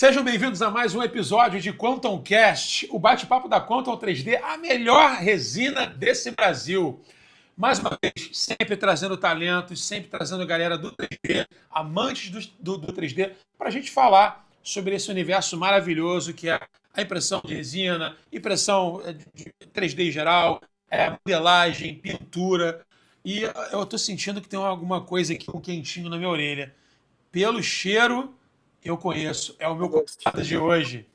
Sejam bem-vindos a mais um episódio de Quantum Cast, o bate-papo da Quantum 3D, a melhor resina desse Brasil. Mais uma vez, sempre trazendo talentos, sempre trazendo galera do 3D, amantes do 3D, para a gente falar sobre esse universo maravilhoso que é a impressão de resina, impressão de 3D em geral, modelagem, pintura. E eu estou sentindo que tem alguma coisa aqui, um quentinho na minha orelha. Pelo cheiro, eu conheço. É o meu convidado de hoje.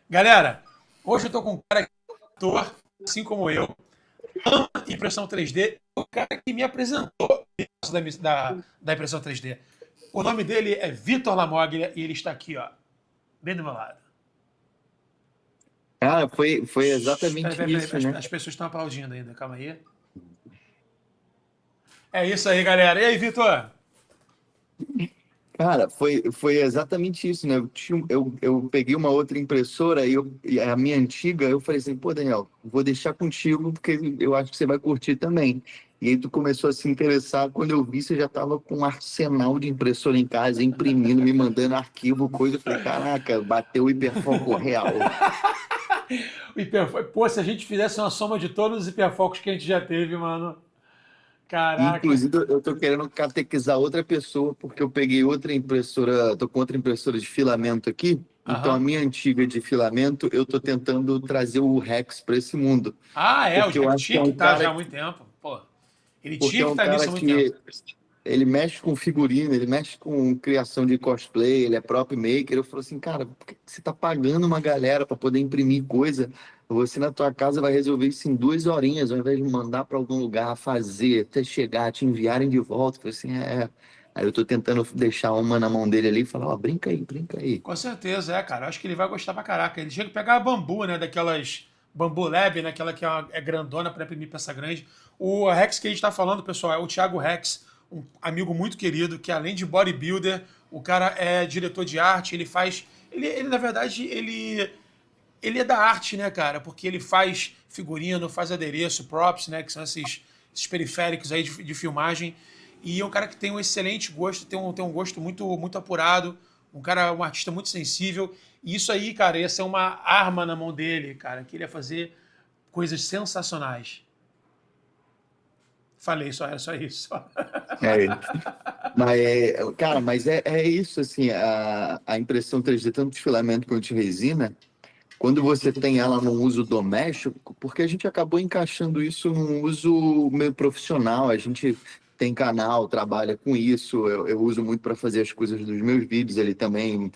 Galera, hoje eu estou com um cara que é ator, assim como eu, ama impressão 3D, o cara que me apresentou da impressão 3D. O nome dele é Vitor Lamoglia e ele está aqui, ó, bem do meu lado. Cara, foi exatamente isso, né? As pessoas estão aplaudindo ainda, calma aí. É isso aí, galera. E aí, Vitor? Cara, foi exatamente isso, né? Eu peguei uma outra impressora e a minha antiga, eu falei assim, pô, Daniel, vou deixar contigo porque eu acho que você vai curtir também. E aí tu começou a se interessar, quando eu vi, você já tava com um arsenal de impressora em casa, imprimindo, me mandando arquivo, coisa. Eu falei, caraca, bateu o hiperfoco real. Pô, se a gente fizesse uma soma de todos os hiperfocos que a gente já teve, mano. Caraca. Inclusive, eu tô querendo catequizar outra pessoa, porque eu peguei outra impressora, tô com outra impressora de filamento aqui. Então, a Aham. minha antiga de filamento, eu tô tentando trazer o Rex para esse mundo. Ah, é, o Porque eu Jack acho que é tinha que um estar cara, já há muito tempo. Pô, ele porque tinha é que um estar nisso cara há muito tempo. que ele mexe com figurino, ele mexe com criação de cosplay, ele é prop maker. Eu falo assim, cara, por que você tá pagando uma galera para poder imprimir coisa? Você na tua casa vai resolver isso em 2 horinhas, ao invés de mandar para algum lugar fazer, até chegar, te enviarem de volta. Eu falei assim, é. Aí eu tô tentando deixar uma na mão dele ali e falar, ó, brinca aí, brinca aí. Com certeza, cara. Acho que ele vai gostar pra caraca. Ele chega a pegar a bambu, né? Daquelas Bambu Lab, né? Aquela que é grandona pra imprimir peça grande. O Rex que a gente tá falando, pessoal, é o Thiago Rex, um amigo muito querido, que além de bodybuilder, o cara é diretor de arte, ele faz. Ele na verdade, ele é da arte, né, cara? Porque ele faz figurino, faz adereço, props, né? Que são esses periféricos aí de filmagem. E é um cara que tem um excelente gosto, tem um gosto muito apurado, um artista muito sensível. E isso aí, cara, ia ser uma arma na mão dele, cara, que ele ia fazer coisas sensacionais. Falei, só era só isso. É, cara, mas é isso, assim, a impressão 3D, tanto de filamento quanto de resina, quando você tem ela no uso doméstico, porque a gente acabou encaixando isso num uso meio profissional, a gente tem canal, trabalha com isso, eu uso muito para fazer as coisas dos meus vídeos ali também,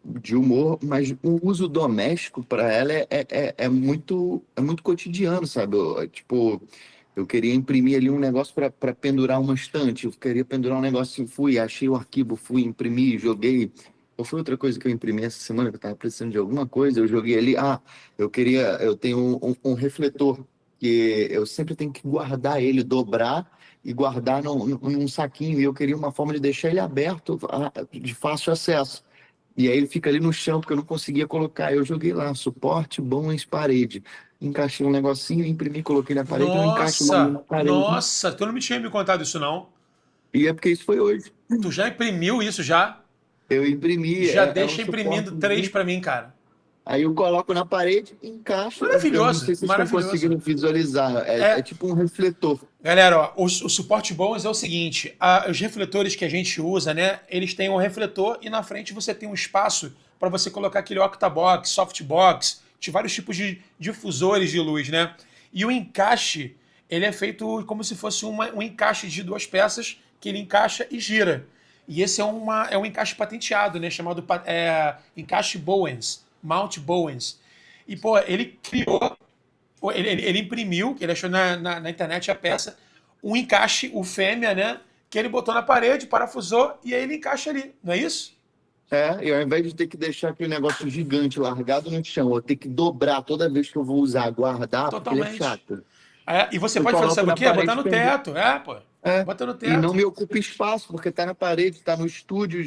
de humor, mas o uso doméstico para ela é muito cotidiano, sabe? Tipo, eu queria imprimir ali um negócio para pendurar uma estante, eu queria pendurar um negócio, fui, achei o arquivo, fui, imprimi, joguei. Qual foi outra coisa que eu imprimi essa semana que eu estava precisando de alguma coisa? Eu joguei ali. Ah, eu tenho um refletor que eu sempre tenho que guardar ele, dobrar e guardar num saquinho. E eu queria uma forma de deixar ele aberto, de fácil acesso. E aí ele fica ali no chão, porque eu não conseguia colocar. Eu joguei lá, suporte bons parede. Encaixei um negocinho, imprimi, coloquei na parede, eu encaixo uma ali na Nossa, parede. nossa, tu não me tinha me contado isso, não? E é porque isso foi hoje. Tu já imprimiu isso já? Eu imprimi, Já é um deixa imprimindo suporte. 3 pra mim, cara. Aí eu coloco na parede, encaixo. Eu não sei Maravilhoso, se vocês estão maravilhoso. conseguindo visualizar. É É, tipo um refletor. galera, ó, o suporte bons é o seguinte: os refletores que a gente usa, né? Eles têm um refletor e na frente você tem um espaço para você colocar aquele octabox, softbox, de vários tipos de difusores de luz, né? E o encaixe, ele é feito como se fosse um encaixe de 2 peças que ele encaixa e gira. E esse é um encaixe patenteado, né? Chamado encaixe Bowens, Mount Bowens. E, pô, ele criou ele imprimiu, ele achou na internet a peça, um encaixe, o fêmea, né? Que ele botou na parede, parafusou e aí ele encaixa ali, não é isso? E ao invés de ter que deixar aquele negócio gigante largado no chão, eu ter que dobrar toda vez que eu vou usar, guardar, porque ele é Totalmente. chato. E você Eu pode fazer, coloco sabe o na quê? Botar parede no pendura. teto, pô. Bota no E não teto. me ocupa espaço, porque está na parede, está no estúdio,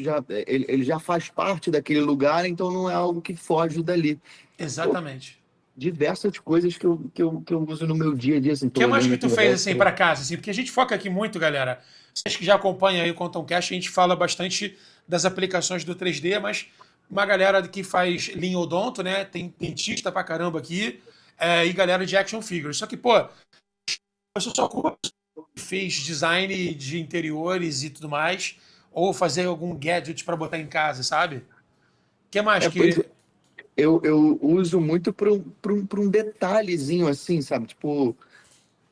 ele já faz parte daquele lugar, então não é algo que foge dali. Exatamente. Diversas coisas que eu uso no meu dia a dia, assim, O tô que mais olhando que aqui tu o fez resto. assim para casa, assim? Porque a gente foca aqui muito, galera. Vocês que já acompanham aí o Quantum Cash, a gente fala bastante das aplicações do 3D, mas uma galera que faz linha odonto, né? Tem dentista pra caramba aqui, e galera de action figures. Só que, pô, você só ocupa que fez design de interiores e tudo mais, ou fazer algum gadget pra botar em casa, sabe? O que mais Pois que. eu uso muito pra um detalhezinho assim, sabe? Tipo,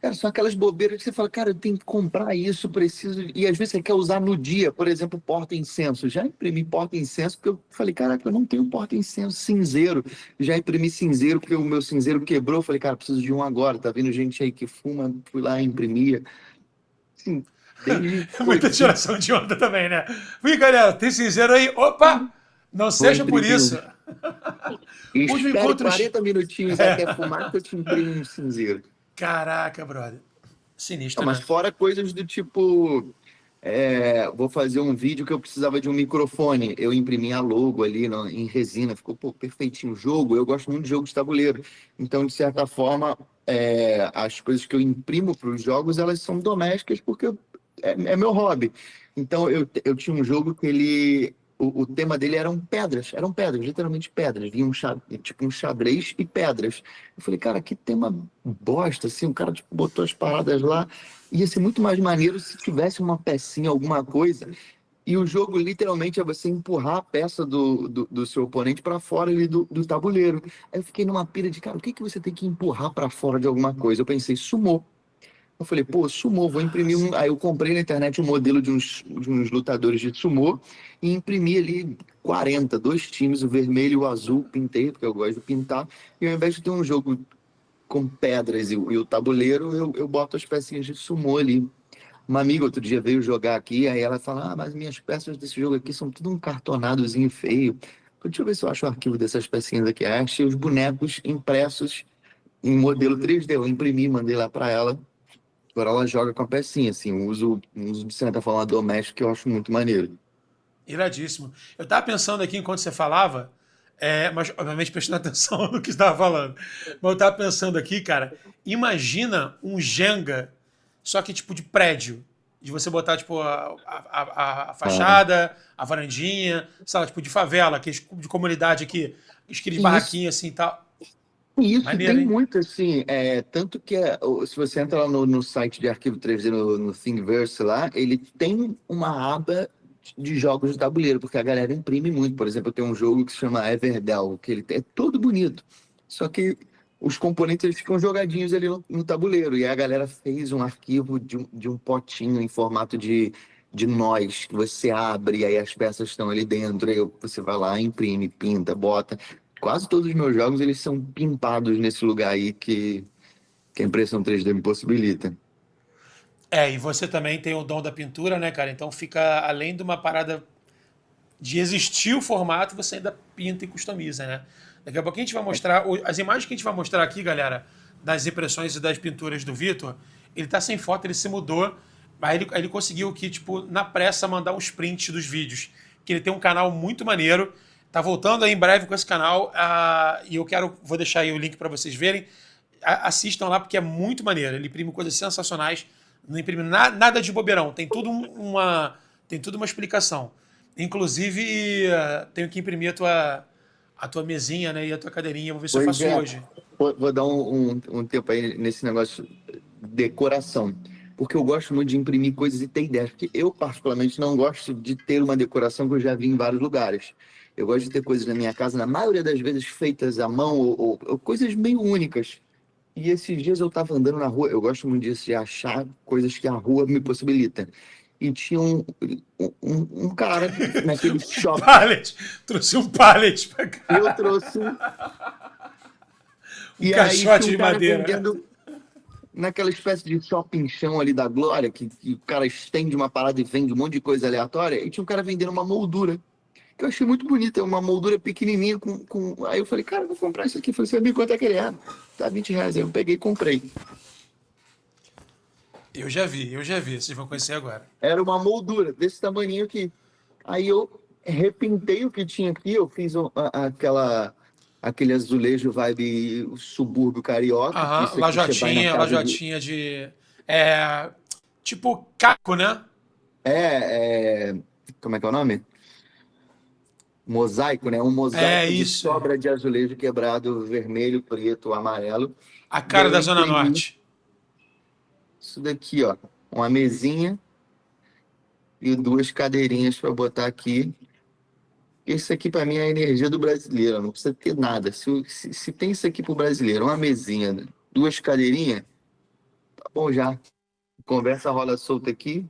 cara, são aquelas bobeiras que você fala, cara, eu tenho que comprar isso, preciso. E às vezes você quer usar no dia, por exemplo, porta-incenso. Já imprimi porta-incenso porque eu falei, caraca, eu não tenho porta-incenso cinzeiro. Já imprimi cinzeiro porque o meu cinzeiro quebrou. Eu falei, cara, preciso de um agora. Tá vendo gente aí que fuma? Fui lá e imprimia. Sim, desde Muita coisinha. tiração de onda também, né? Ih, galera, tem cinzeiro aí? Opa! Não Vou seja por imprimir um. isso. Último Espere encontro. 40 minutinhos até fumar que eu te imprimo um cinzeiro. Caraca, brother. Não, Sinistro, mas né? fora coisas do tipo, vou fazer um vídeo que eu precisava de um microfone. Eu imprimi a logo ali em resina, ficou pô, perfeitinho. O jogo, eu gosto muito de jogo de tabuleiro. Então, de certa forma, as coisas que eu imprimo para os jogos, elas são domésticas porque é meu hobby. Então, eu tinha um jogo que o tema dele eram pedras, literalmente pedras. Vinha tipo um xadrez e pedras. Eu falei, cara, que tema bosta, assim, o cara tipo, botou as paradas lá. Ia ser muito mais maneiro se tivesse uma pecinha, alguma coisa. E o jogo literalmente é você empurrar a peça do seu oponente para fora ali do tabuleiro. Aí eu fiquei numa pira de, cara, o que que você tem que empurrar para fora de alguma coisa? Eu pensei, sumô. Eu falei, pô, sumô, vou Ah, imprimir um. sim. Aí eu comprei na internet um modelo de uns lutadores de sumô e imprimi ali 40, dois times, o vermelho e o azul, pintei, porque eu gosto de pintar. E ao invés de ter um jogo com pedras e o tabuleiro, eu boto as pecinhas de sumô ali. Uma amiga outro dia veio jogar aqui, aí ela fala: Ah, mas minhas peças desse jogo aqui são tudo um cartonadozinho feio. Deixa eu ver se eu acho o arquivo dessas pecinhas aqui. Aí achei os bonecos impressos em modelo 3D. Eu imprimi, mandei lá pra ela. Agora ela joga com a pecinha, assim. Um uso de certa forma doméstico que eu acho muito maneiro. Iradíssimo. Eu tava pensando aqui enquanto você falava, mas obviamente prestando atenção no que você estava falando. Mas eu tava pensando aqui, cara, imagina um Jenga, só que tipo de prédio. De você botar, tipo, a Ah, fachada, a varandinha, sei lá, tipo, de favela, aqueles de comunidade aqui, aqueles e isso barraquinhos assim e tal. E isso Maneiro, tem hein? muito, assim, tanto que se você entra lá no site de arquivo 3D, no Thingiverse lá, ele tem uma aba de jogos de tabuleiro, porque a galera imprime muito. Por exemplo, eu tenho um jogo que se chama Everdell, que ele é todo bonito, só que os componentes eles ficam jogadinhos ali no tabuleiro, e a galera fez um arquivo de um potinho em formato de nós, que você abre, e aí as peças estão ali dentro, aí você vai lá, imprime, pinta, bota. Quase todos os meus jogos eles são pintados nesse lugar aí que a impressão 3D me possibilita. E você também tem o dom da pintura, né, cara? Então fica, além de uma parada de existir o formato, você ainda pinta e customiza, né? Daqui a pouco a gente vai mostrar, as imagens que a gente vai mostrar aqui, galera, das impressões e das pinturas do Vitor, ele tá sem foto, ele se mudou, mas ele conseguiu que, tipo, na pressa, mandar uns prints dos vídeos, que ele tem um canal muito maneiro, tá voltando aí em breve com esse canal, e eu vou deixar aí o link para vocês verem, assistam lá porque é muito maneiro, ele imprime coisas sensacionais, não imprime nada de bobeirão, tem tudo uma explicação. Inclusive, tenho que imprimir a tua mesinha, né, e a tua cadeirinha. Vou ver se eu Pois faço é, hoje. vou dar um tempo aí nesse negócio de decoração, porque eu gosto muito de imprimir coisas e ter ideias, porque eu particularmente não gosto de ter uma decoração que eu já vi em vários lugares. Eu gosto de ter coisas na minha casa, na maioria das vezes feitas à mão ou coisas meio únicas. E esses dias eu tava andando na rua, eu gosto muito disso, de achar coisas que a rua me possibilita. E tinha um cara naquele Um shopping. pallet. Trouxe um pallet pra Eu cá. trouxe, Um e aí tinha caixote um de cara madeira. vendendo naquela espécie de shopping chão ali da Glória, que o cara estende uma parada e vende um monte de coisa aleatória, e tinha um cara vendendo uma moldura, que eu achei muito bonita, uma moldura pequenininha Aí eu falei, cara, eu vou comprar isso aqui. Eu falei, você sabe quanto é que ele é? Tá R$ 20. Aí eu peguei e comprei. Eu já vi. Vocês vão conhecer agora. Era uma moldura desse tamanho aqui. Aí eu repintei o que tinha aqui, eu fiz aquele azulejo vibe subúrbio carioca, que Aham, isso aqui você vai na casa de. lajotinha de. É, tipo caco, né? É, como é que é o nome? mosaico, né? Um É mosaico de isso. sobra de azulejo quebrado, vermelho, preto, amarelo. A E aí cara eu da Zona imprimi Norte. isso daqui, ó. Uma mesinha e duas cadeirinhas para botar aqui. Isso aqui para mim é a energia do brasileiro, não precisa ter nada. Se tem isso aqui pro brasileiro, uma mesinha, duas cadeirinhas, tá bom já. Conversa rola solta aqui,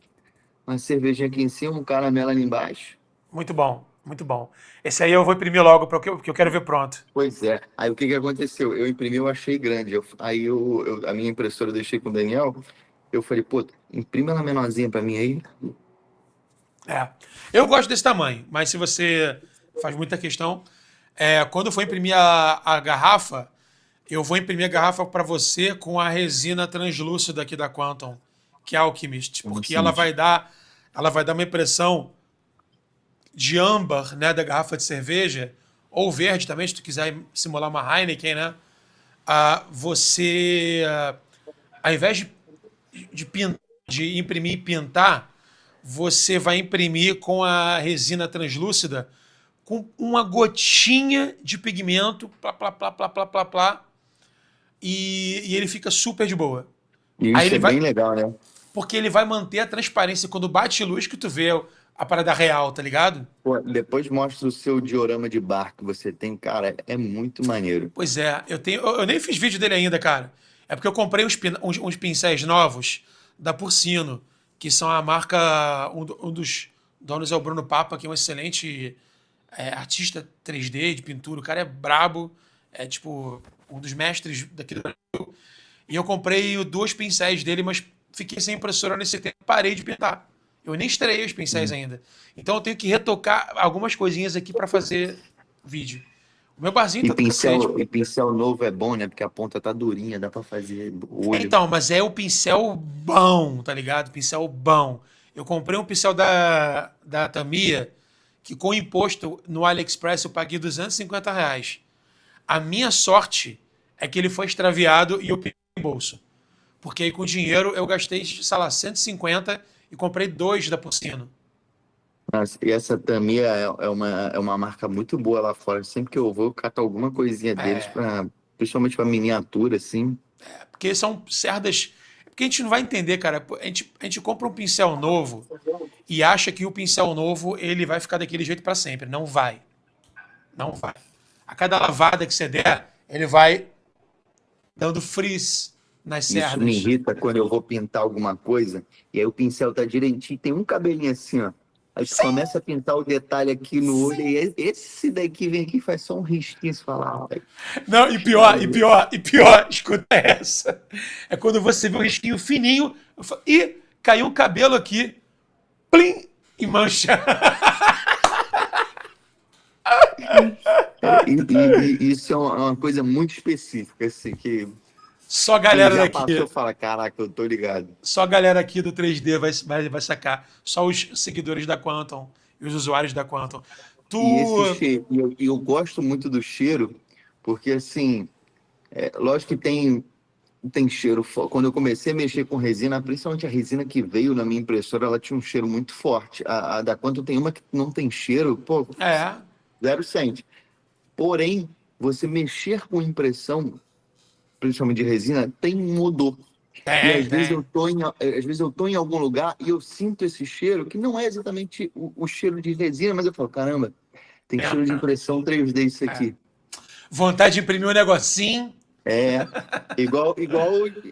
uma cervejinha aqui em cima, um caramelo ali embaixo. Muito bom, muito bom. Esse aí eu vou imprimir logo, porque eu quero ver pronto. Pois é. Aí o que que aconteceu? Eu imprimi, eu achei grande. A minha impressora eu deixei com o Daniel. Eu falei, pô, imprime ela menorzinha para mim aí. É. Eu gosto desse tamanho, mas se você faz muita questão, quando eu for imprimir a garrafa, eu vou imprimir a garrafa para você com a resina translúcida aqui da Quantum, que é a Alchemist, porque Assim, ela vai dar uma impressão de âmbar, né, da garrafa de cerveja, ou verde também, se tu quiser simular uma Heineken, né? Você, ao invés de imprimir e pintar, você vai imprimir com a resina translúcida com uma gotinha de pigmento, plá, plá, plá, plá, plá, plá, plá, e ele fica super de boa. e Aí isso ele é vai, bem legal, né? porque ele vai manter a transparência quando bate luz que tu vê a parada real, tá ligado? Pô, depois mostra o seu diorama de bar que você tem, cara, é muito maneiro. Pois é, eu nem fiz vídeo dele ainda, cara. É porque eu comprei uns pincéis novos da Porcino, que são a marca. Um dos donos é o Bruno Papa, que é um excelente artista 3D de pintura. O cara é brabo, é tipo um dos mestres daqui do Brasil. E eu comprei dois pincéis dele, mas fiquei sem impressora nesse tempo, parei de pintar. Eu nem estreiei os pincéis ainda. Então eu tenho que retocar algumas coisinhas aqui para fazer vídeo. O meu barzinho tá perfeito. E pincel novo é bom, né? Porque a ponta tá durinha, dá pra fazer olho. Então, mas é o pincel bom, tá ligado? Pincel bom. Eu comprei um pincel da Tamiya, que com imposto no AliExpress eu paguei R$ 250. A minha sorte é que ele foi extraviado e eu peguei no bolso. Porque aí com dinheiro eu gastei, sei lá, 150 e comprei dois da Porcino. Nossa, e essa Tamiya é uma marca muito boa lá fora. Sempre que eu vou, eu cato alguma coisinha deles, principalmente para miniatura, assim. Porque são cerdas. Porque a gente não vai entender, cara. A gente compra um pincel novo e acha que o pincel novo ele vai ficar daquele jeito para sempre. Não vai. Não vai. A cada lavada que você der, ele vai dando frizz nas Isso me cerdas. irrita quando eu vou pintar alguma coisa e aí o pincel tá direitinho, tem um cabelinho assim, ó. Aí tu começa a pintar o detalhe aqui no olho e esse daqui vem aqui e faz só um risquinho, você fala, ai, Não, e pior, escuta essa. É quando você vê um risquinho fininho e caiu um cabelo aqui, plim, e mancha. e isso é uma coisa muito específica, assim, que Só a quem galera já daqui. passou fala, caraca, eu tô ligado. Só a galera aqui do 3D vai sacar. Só os seguidores da Quantum e os usuários da Quantum. E esse Tu. cheiro, e eu gosto muito do cheiro, porque assim, lógico que tem cheiro. Quando eu comecei a mexer com resina, principalmente a resina que veio na minha impressora, ela tinha um cheiro muito forte. A da Quantum tem uma que não tem cheiro, pô, É. zero sente. Porém, você mexer com impressão, principalmente de resina, tem um odor. E Tem, tem. às vezes eu tô em algum lugar e eu sinto esse cheiro, que não é exatamente o cheiro de resina, mas eu falo, caramba, tem cheiro de impressão 3D isso aqui. Vontade de imprimir um negocinho. É, igual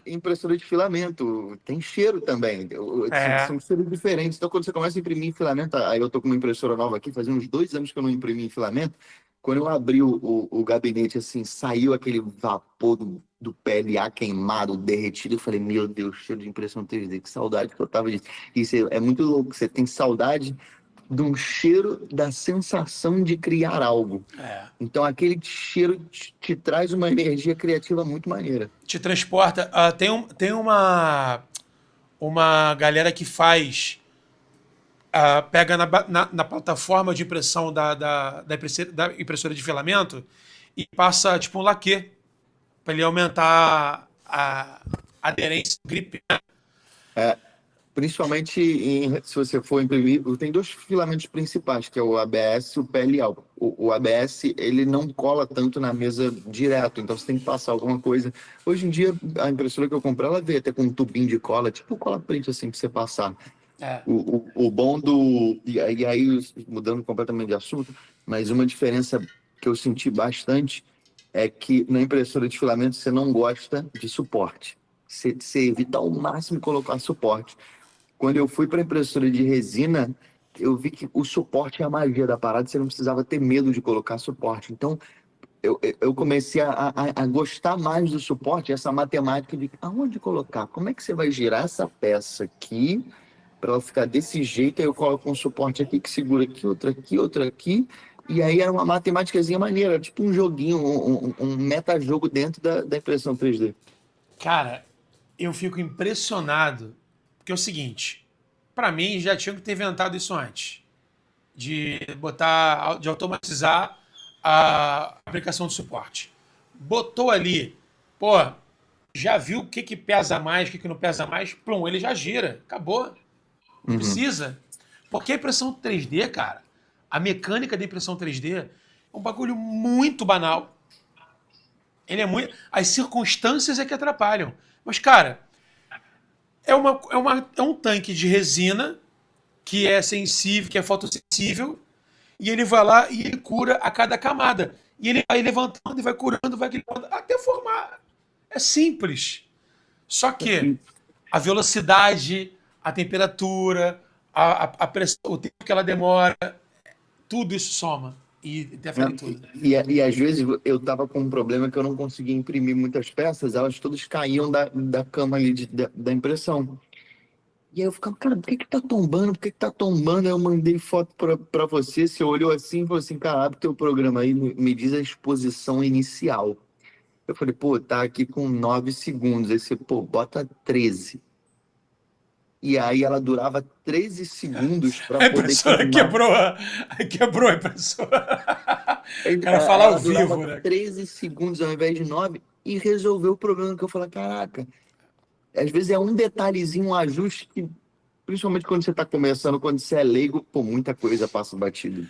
impressora de filamento, tem cheiro também, É. são cheiros diferentes. Então, quando você começa a imprimir em filamento, aí eu tô com uma impressora nova aqui, fazia uns 2 anos que eu não imprimi em filamento. Quando eu abri o gabinete, assim, saiu aquele vapor do PLA queimado, derretido. Eu falei, meu Deus, cheiro de impressão 3D, que saudade que eu tava disso. Isso é muito louco, você tem saudade de um cheiro da sensação de criar algo. É. Então, aquele cheiro te traz uma energia criativa muito maneira. Te transporta. Tem uma galera que faz. Pega na plataforma de impressão da impressora de filamento e passa tipo um laquê para ele aumentar a aderência, o grip, né? É, Principalmente se você for imprimir, tem dois filamentos principais, que é o ABS e o PLA. O ABS, ele não cola tanto na mesa direto, então você tem que passar alguma coisa. Hoje em dia, a impressora que eu comprei, ela veio até com um tubinho de cola, tipo cola print, assim, pra você passar. É. O bom do... E aí, mudando completamente de assunto, mas uma diferença que eu senti bastante é que na impressora de filamento você não gosta de suporte. Você evita ao máximo colocar suporte. Quando eu fui para impressora de resina, eu vi que o suporte é a magia da parada, você não precisava ter medo de colocar suporte. Então, eu comecei a gostar mais do suporte, essa matemática de aonde colocar, como é que você vai girar essa peça aqui para ela ficar desse jeito, aí eu coloco um suporte aqui que segura aqui, outro aqui, e aí era uma matemáticazinha maneira, tipo um joguinho, um metajogo dentro da impressão 3D. Cara, eu fico impressionado, porque é o seguinte, para mim já tinham que ter inventado isso antes, de botar, de automatizar a aplicação de suporte. Botou ali, pô, já viu o que que pesa mais, o que que não pesa mais, plum, ele já gira, acabou. Não Uhum. precisa. Porque a impressão 3D, cara, a mecânica da impressão 3D é um bagulho muito banal. Ele é muito. As circunstâncias é que atrapalham. Mas, cara, é um tanque de resina que é sensível, que é fotossensível, e ele vai lá e ele cura a cada camada. E ele vai levantando e vai curando, vai levantando, até formar. É simples. Só que a velocidade, a temperatura, a pressão, o tempo que ela demora, tudo isso soma e interfere em tudo. E às vezes eu tava com um problema que eu não conseguia imprimir muitas peças, elas todas caíam da cama ali da impressão. E aí eu ficava, cara, por que que tá tombando? Por que que tá tombando? Aí eu mandei foto pra você, você olhou assim e falou assim, cara, abre teu programa aí, me diz a exposição inicial. Eu falei, pô, tá aqui com 9 segundos. Aí você, pô, bota 13. E aí ela durava 13 segundos para A poder impressora queimar. quebrou, quebrou a impressora. O cara fala ao Ela durava vivo, né? 13 segundos ao invés de 9 e resolveu o problema que eu falei, caraca, às vezes é um detalhezinho, um ajuste que, principalmente quando você está começando, quando você é leigo, pô, muita coisa passa batido.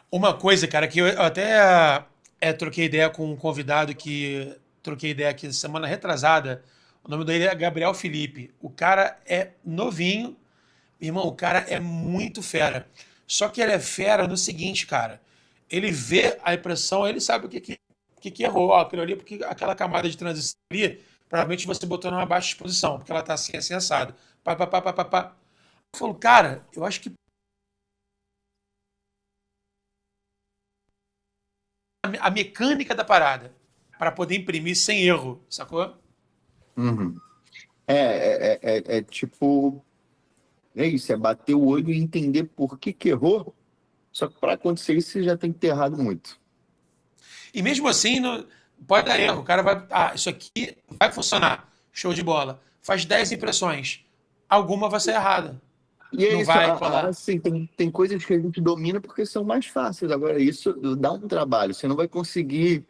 Uma coisa, cara, que eu até troquei ideia com um convidado que troquei ideia aqui semana retrasada. O nome dele é Gabriel Felipe. O cara é novinho. Irmão, o cara é muito fera. Só que ele é fera no seguinte, cara. Ele vê a impressão, ele sabe o que errou. Ó, aquilo ali, porque aquela camada de transição ali, provavelmente você botou numa baixa exposição, porque ela tá assim assado. Pá, pá, pá, pá, pá, pá. Eu falo, cara, eu acho que a mecânica da parada para poder imprimir sem erro, sacou? Uhum. É tipo, é isso, é bater o olho e entender por que que errou. Só que para acontecer isso, você já tem que ter errado muito. E mesmo assim, pode dar erro. O cara vai. Ah, isso aqui vai funcionar. Show de bola. Faz 10 impressões. Alguma vai ser errada. E é Não isso, vai colar. assim, tem coisas que a gente domina porque são mais fáceis. Agora, isso dá um trabalho. Você não vai conseguir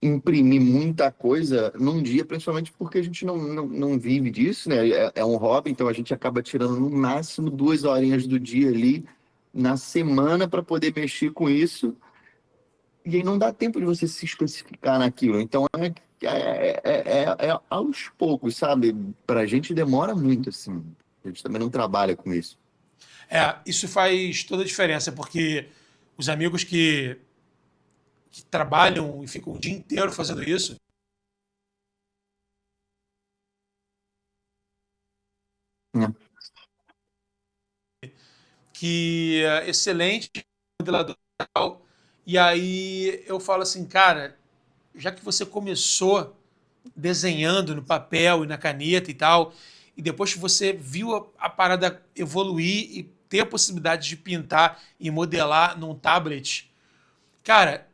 imprimir muita coisa num dia, principalmente porque a gente não vive disso, né? É um hobby, então a gente acaba tirando no máximo 2 horinhas do dia ali na semana para poder mexer com isso. E aí não dá tempo de você se especificar naquilo. Então é aos poucos, sabe? Pra gente demora muito, assim. A gente também não trabalha com isso. Isso faz toda a diferença, porque os amigos que trabalham e ficam o dia inteiro fazendo isso, Né? que é excelente modelador e tal. E aí eu falo assim, cara, já que você começou desenhando no papel e na caneta e tal, e depois que você viu a parada evoluir e ter a possibilidade de pintar e modelar num tablet, cara,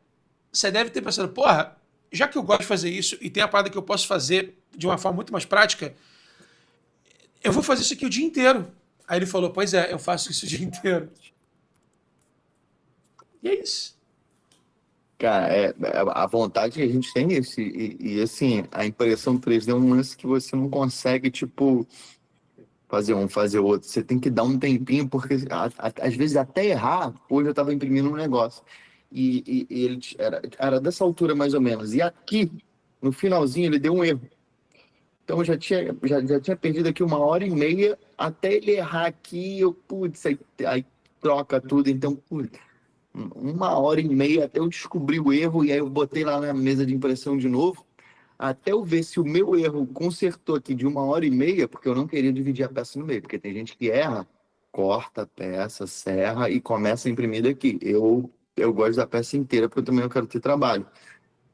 você deve ter pensado, porra, já que eu gosto de fazer isso e tem a parada que eu posso fazer de uma forma muito mais prática, eu vou fazer isso aqui o dia inteiro. Aí ele falou, pois é, eu faço isso o dia inteiro. E é isso. Cara, a vontade que a gente tem é assim, a impressão 3D é um lance que você não consegue, tipo. fazer um, fazer outro. Você tem que dar um tempinho, porque às vezes até errar, hoje eu estava imprimindo um negócio. E ele era dessa altura mais ou menos. E aqui, no finalzinho, ele deu um erro. Então eu já tinha perdido aqui 1h30 até ele errar aqui, eu, putz, aí troca tudo. Então, putz, 1h30 até eu descobrir o erro, e aí eu botei lá na mesa de impressão de novo, até eu ver se o meu erro consertou aqui de 1h30, porque eu não queria dividir a peça no meio, porque tem gente que erra, corta a peça, serra e começa a imprimir daqui. Eu gosto da peça inteira, porque eu também não quero ter trabalho.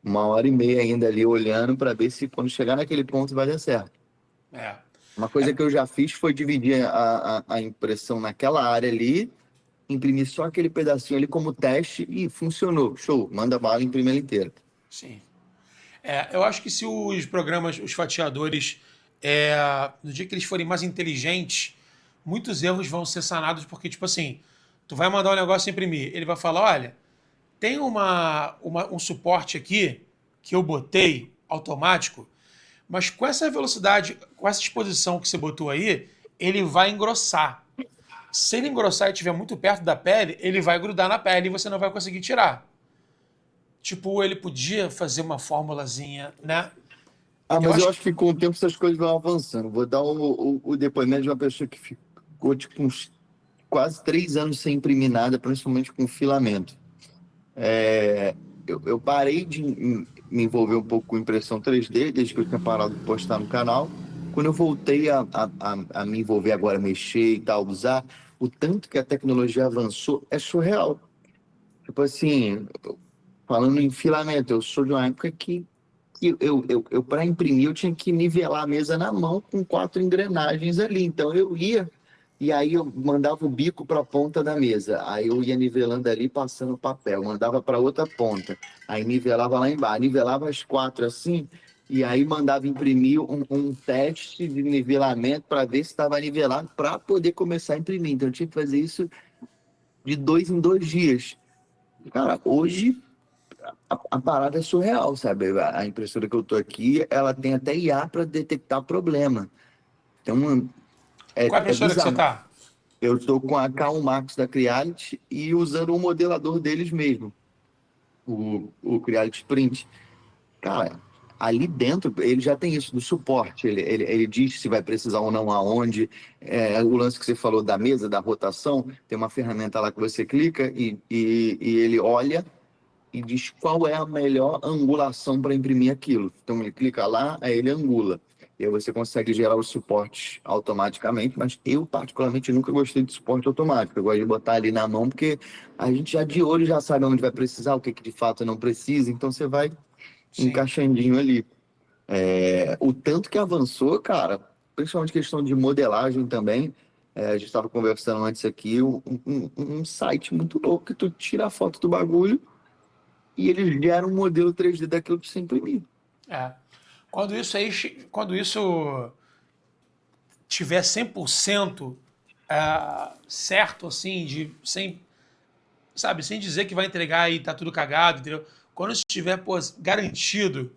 1h30 ainda ali olhando para ver se quando chegar naquele ponto vai dar certo. É. Uma coisa que eu já fiz foi dividir a impressão naquela área ali, imprimir só aquele pedacinho ali como teste e funcionou. Show, manda bala e imprime ela inteira. Sim. Eu acho que se os programas, os fatiadores, no dia que eles forem mais inteligentes, muitos erros vão ser sanados, porque, tipo assim, tu vai mandar um negócio imprimir, ele vai falar, olha, tem um suporte aqui que eu botei automático, mas com essa velocidade, com essa exposição que você botou aí, ele vai engrossar. Se ele engrossar e estiver muito perto da pele, ele vai grudar na pele e você não vai conseguir tirar. Tipo, ele podia fazer uma formulazinha, né? Ah, Eu mas eu acho acho que com o tempo essas coisas vão avançando. Vou dar o depoimento de uma pessoa que ficou tipo uns quase 3 anos sem imprimir nada, principalmente com filamento. Eu parei de me envolver um pouco com impressão 3D, desde que eu tinha parado de postar no canal. Quando eu voltei a me envolver agora, mexer e tal, usar, o tanto que a tecnologia avançou é surreal. Tipo assim, falando em filamento, eu sou de uma época que eu para imprimir, eu tinha que nivelar a mesa na mão com 4 engrenagens ali. Então eu ia, e aí eu mandava o bico para a ponta da mesa. Aí eu ia nivelando ali, passando papel, mandava para outra ponta. Aí nivelava lá embaixo, nivelava as 4 assim, e aí mandava imprimir um teste de nivelamento para ver se estava nivelado para poder começar a imprimir. Então eu tinha que fazer isso de 2 em 2 dias. Cara, hoje a parada é surreal, sabe? A impressora que eu tô aqui, ela tem até IA para detectar problema. Então, qual é a é professora que você bizarro. tá? Eu estou com a K1 Max da Creality e usando o modelador deles mesmo, o Creality Print. Cara, ali dentro ele já tem isso do suporte. Ele diz se vai precisar ou não aonde. O lance que você falou da mesa, da rotação, tem uma ferramenta lá que você clica e ele olha e diz qual é a melhor angulação para imprimir aquilo. Então ele clica lá, aí ele angula. E aí você consegue gerar os suportes automaticamente, mas eu particularmente nunca gostei de suporte automático. Eu gosto de botar ali na mão, porque a gente já de olho já sabe onde vai precisar, o que, que de fato não precisa, então você vai Sim. encaixandinho ali. O tanto que avançou, cara, principalmente questão de modelagem também. A gente estava conversando antes aqui, um site muito louco que tu tira a foto do bagulho e eles geram um modelo 3D daquilo que você imprimiu. É. Quando isso tiver 100% certo, assim, sem dizer que vai entregar e tá tudo cagado, entendeu? Quando isso estiver, pô, garantido,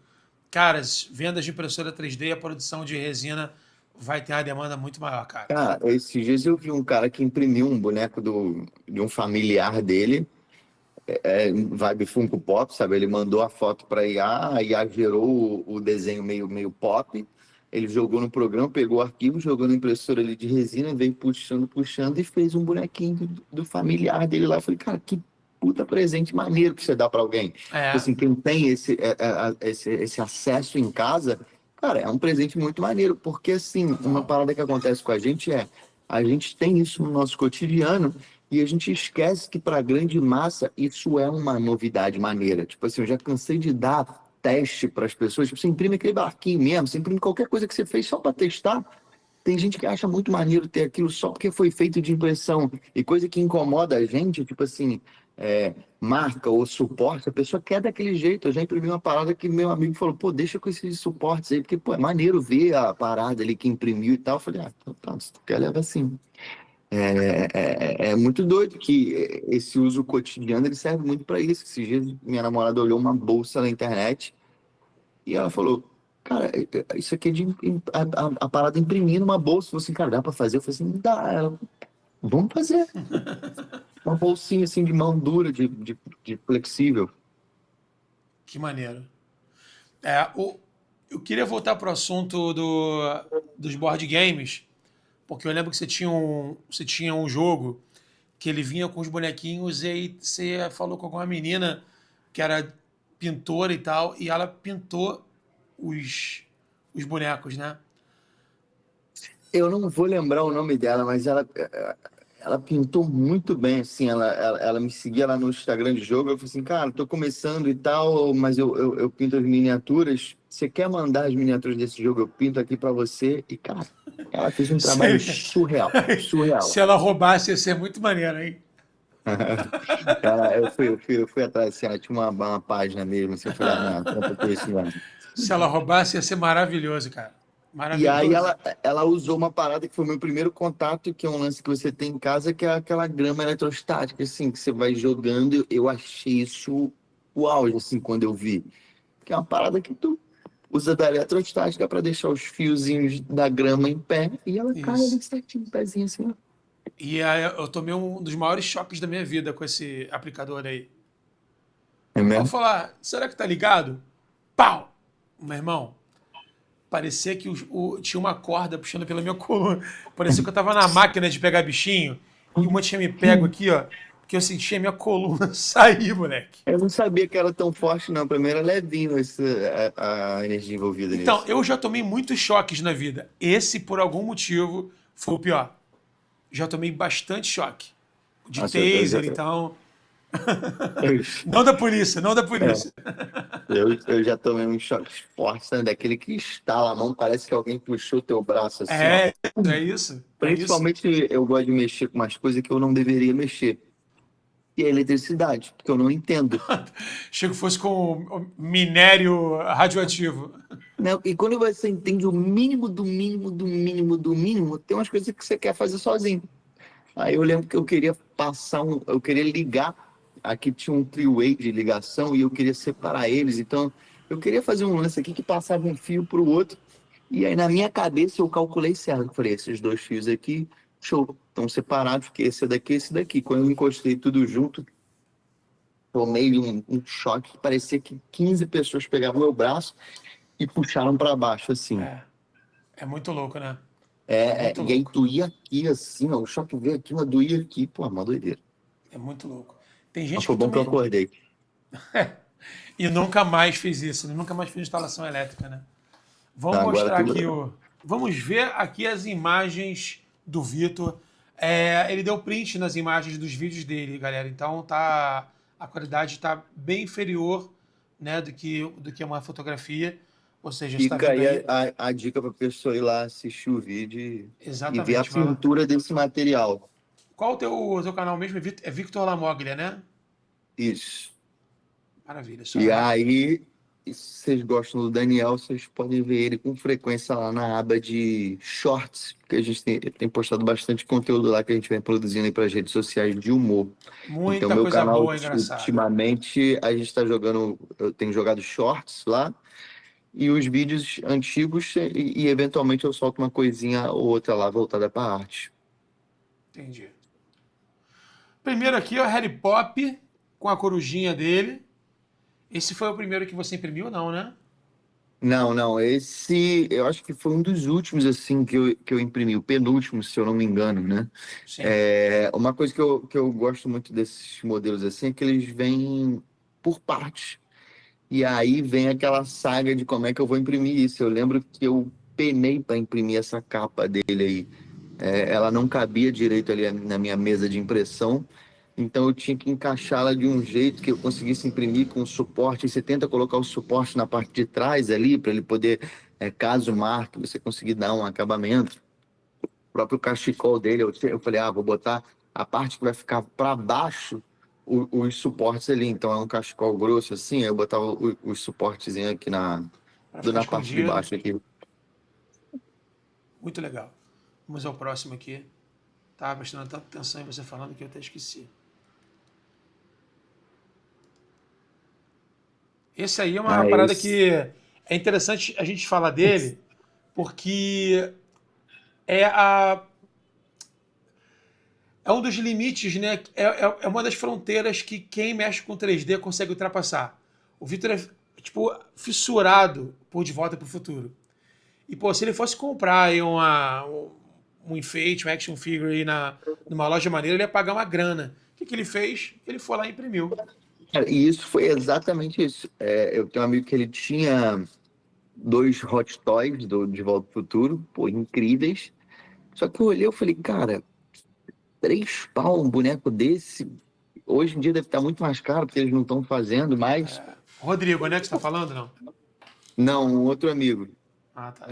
cara, as vendas de impressora 3D e a produção de resina vai ter uma demanda muito maior, cara. Cara, esses dias eu vi um cara que imprimiu um boneco de um familiar dele, vibe Funko Pop, sabe? Ele mandou a foto para IA, a IA gerou o desenho meio pop, ele jogou no programa, pegou o arquivo, jogou na impressora ali de resina, veio puxando e fez um bonequinho do familiar dele lá. Eu falei, cara, que puta presente maneiro que você dá para alguém. Tipo É, assim, quem tem esse acesso em casa, cara, é um presente muito maneiro, porque assim, uma total. parada que acontece com a gente a gente tem isso no nosso cotidiano e a gente esquece que para a grande massa isso é uma novidade maneira. Tipo assim, eu já cansei de dar teste para as pessoas. Tipo, você imprime aquele barquinho mesmo, você imprime qualquer coisa que você fez só para testar. Tem gente que acha muito maneiro ter aquilo só porque foi feito de impressão. E coisa que incomoda a gente, tipo assim, marca ou suporte, a pessoa quer daquele jeito. Eu já imprimi uma parada que meu amigo falou, pô, deixa com esses suportes aí, porque, pô, é maneiro ver a parada ali que imprimiu e tal. Eu falei, então tá, se tu quer, leva assim. É muito doido que esse uso cotidiano ele serve muito para isso. Esses dias minha namorada olhou uma bolsa na internet e ela falou: cara, isso aqui é a parada imprimir numa bolsa. Eu falei assim, cara, dá pra fazer? Eu falei assim, dá, vamos fazer. Uma bolsinha assim de mão dura, de flexível. Que maneiro. É, eu queria voltar pro assunto dos board games, porque eu lembro que você tinha um jogo que ele vinha com os bonequinhos e aí você falou com alguma menina que era pintora e tal, e ela pintou os, os bonecos, né? Eu não vou lembrar o nome dela, mas ela pintou muito bem, assim, ela me seguia lá no Instagram de jogo, eu falei assim, cara, tô começando e tal, mas eu pinto as miniaturas, você quer mandar as miniaturas desse jogo, eu pinto aqui pra você, e cara, ela fez um trabalho Se, surreal, se surreal. ela roubasse, ia ser muito maneiro, hein? Eu fui atrás, assim, ela tinha uma página mesmo, assim, eu falei, ah, não, tenta por isso mesmo. Se ela roubasse, ia ser maravilhoso, cara. E aí Maravilhoso. ela usou uma parada que foi o meu primeiro contato, que é um lance que você tem em casa, que é aquela grama eletrostática, assim, que você vai jogando. Eu achei isso o auge, assim, quando eu vi. Que é uma parada que tu usa da eletrostática para deixar os fiozinhos da grama em pé e ela cai Isso. ali certinho, um pezinho assim, ó. E aí eu tomei um dos maiores choques da minha vida com esse aplicador aí. É Eu vou mesmo? falar, será que tá ligado? Pau! Meu irmão, parecia que tinha uma corda puxando pela minha coluna. Parecia que eu tava na máquina de pegar bichinho e uma tinha me pego aqui, ó, que eu sentia minha coluna sair, moleque. Eu não sabia que era tão forte, não. Pra mim era levinho a energia envolvida Então, nisso. eu já tomei muitos choques na vida. Esse, por algum motivo, foi o pior. Já tomei bastante choque. De Nossa, taser, então. eu, Não da polícia, não da é, polícia. eu já tomei um choque forte, né? Daquele que estala a mão, parece que alguém puxou teu braço assim, ó. É isso, é isso. Principalmente eu gosto de mexer com umas coisas que eu não deveria mexer. E a eletricidade, porque eu não entendo. Achei que fosse com minério radioativo. Né? E quando você entende o mínimo do mínimo do mínimo do mínimo, tem umas coisas que você quer fazer sozinho. Aí eu lembro que eu queria eu queria ligar. Aqui tinha um three-way de ligação e eu queria separar eles. Então eu queria fazer um lance aqui que passava um fio para o outro. E aí na minha cabeça eu calculei certo. Eu falei, esses dois fios aqui, show, estão separados, porque esse daqui e esse daqui. Quando eu encostei tudo junto, tomei um choque que parecia que 15 pessoas pegavam meu braço e puxaram para baixo, assim. É, é muito louco, né? É É, muito e aí louco. doía aqui, assim, ó, o choque veio aqui, mas doía aqui. Pô, uma doideira. É muito louco. Tem Mas gente foi que bom que eu também. acordei. E nunca mais fez isso, né? Nunca mais fez instalação elétrica, né? Vamos Tá, agora mostrar tudo aqui bem. o. Vamos ver aqui as imagens do Vitor. Ele deu print nas imagens dos vídeos dele, galera. Então tá. A qualidade está bem inferior, né, do que uma fotografia. Ou seja, está Fica vendo aí aí. a dica para a pessoa ir lá assistir o vídeo e ver a Exatamente. Vai lá. pintura desse material. Qual o teu canal mesmo? É Victor Lamoglia, né? Isso. Maravilha. Só ir E lá. aí, se vocês gostam do Daniel, vocês podem ver ele com frequência lá na aba de shorts, porque a gente tem postado bastante conteúdo lá que a gente vem produzindo para as redes sociais de humor. Então, Muita meu coisa canal, boa, engraçada. ultimamente, a gente está jogando, eu tenho jogado shorts lá, e os vídeos antigos, eventualmente eu solto uma coisinha ou outra lá voltada para arte. Entendi. Primeiro aqui, ó, Harry Potter, com a corujinha dele. Esse foi o primeiro que você imprimiu, não, né? Não, não, esse eu acho que foi um dos últimos assim que eu imprimi, o penúltimo, se eu não me engano, né? Sim. Uma coisa que eu gosto muito desses modelos assim é que eles vêm por partes. E aí vem aquela saga de como é que eu vou imprimir isso. Eu lembro que eu penei para imprimir essa capa dele aí. Ela não cabia direito ali na minha mesa de impressão, então eu tinha que encaixá-la de um jeito que eu conseguisse imprimir com suporte. E você tenta colocar o suporte na parte de trás ali, para ele poder, caso marque, você conseguir dar um acabamento. O próprio cachecol dele, eu falei, vou botar a parte que vai ficar para baixo, os suportes ali. Então é um cachecol grosso assim, aí eu botava os suportezinhos aqui Para ficar na parte de escondido. baixo aqui. Muito legal. Vamos ao próximo aqui. Tava prestando tanta atenção em você falando que eu até esqueci. Esse aí é uma Ah, parada esse. que é interessante a gente falar dele, porque é, a, é um dos limites, né? É uma das fronteiras que quem mexe com 3D consegue ultrapassar. O Vitor é, tipo, fissurado por De Volta para o Futuro. E, pô, se ele fosse comprar aí um enfeite, um action figure aí numa loja maneira, ele ia pagar uma grana. O que ele fez? Ele foi lá e imprimiu. Cara, e isso foi exatamente isso. Eu tenho um amigo que ele tinha dois Hot Toys do De Volta ao Futuro, pô, incríveis. Só que eu olhei e falei, cara, 3 pau um boneco desse, hoje em dia deve estar muito mais caro, porque eles não estão fazendo mais. Rodrigo, né, que você tá falando, não? Não, um outro amigo. Ah, tá.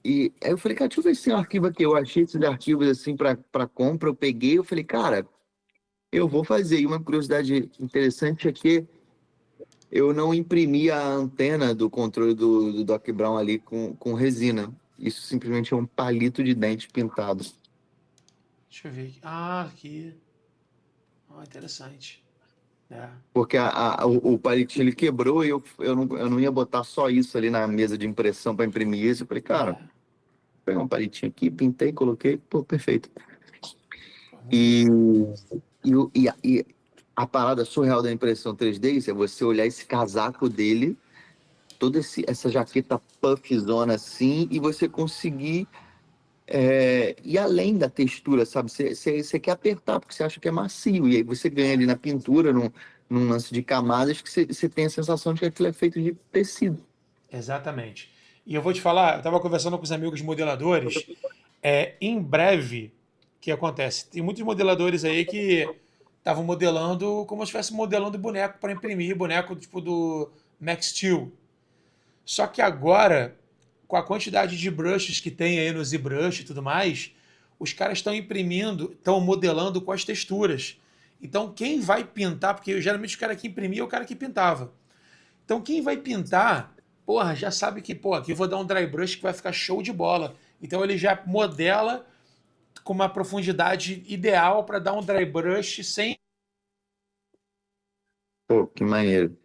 E aí eu falei, cara, deixa eu ver esse arquivo aqui. Eu achei esses arquivos assim para compra, eu peguei, eu falei, cara, eu vou fazer. E uma curiosidade interessante é que eu não imprimi a antena do controle do Doc Brown ali com resina. Isso simplesmente é um palito de dente pintado. Deixa eu ver aqui. Ah, aqui. Ah, interessante. É. Porque o palitinho ele quebrou e eu não ia botar só isso ali na mesa de impressão para imprimir isso. Eu falei, cara, vou pegar um palitinho aqui, pintei, coloquei, pô, perfeito. Pô, muito E, bom. e a parada surreal da impressão 3D isso é você olhar esse casaco dele, toda essa jaqueta puffzona assim, e você conseguir ir além da textura, sabe? Você quer apertar porque você acha que é macio, e aí você ganha ali na pintura, num lance de camadas, que você tem a sensação de que aquilo é feito de tecido. Exatamente. E eu vou te falar, eu estava conversando com os amigos modeladores. Em breve, o que acontece? Tem muitos modeladores aí que estavam modelando como se estivesse modelando boneco para imprimir, boneco tipo do Max Steel. Só que agora, com a quantidade de brushes que tem aí no ZBrush e tudo mais, os caras estão imprimindo, estão modelando com as texturas. Então, quem vai pintar, porque geralmente o cara que imprimia é o cara que pintava. Então, quem vai pintar, porra, já sabe que, pô, aqui eu vou dar um dry brush que vai ficar show de bola. Então, ele já modela com uma profundidade ideal para dar um dry brush sem. Pô, que maneiro.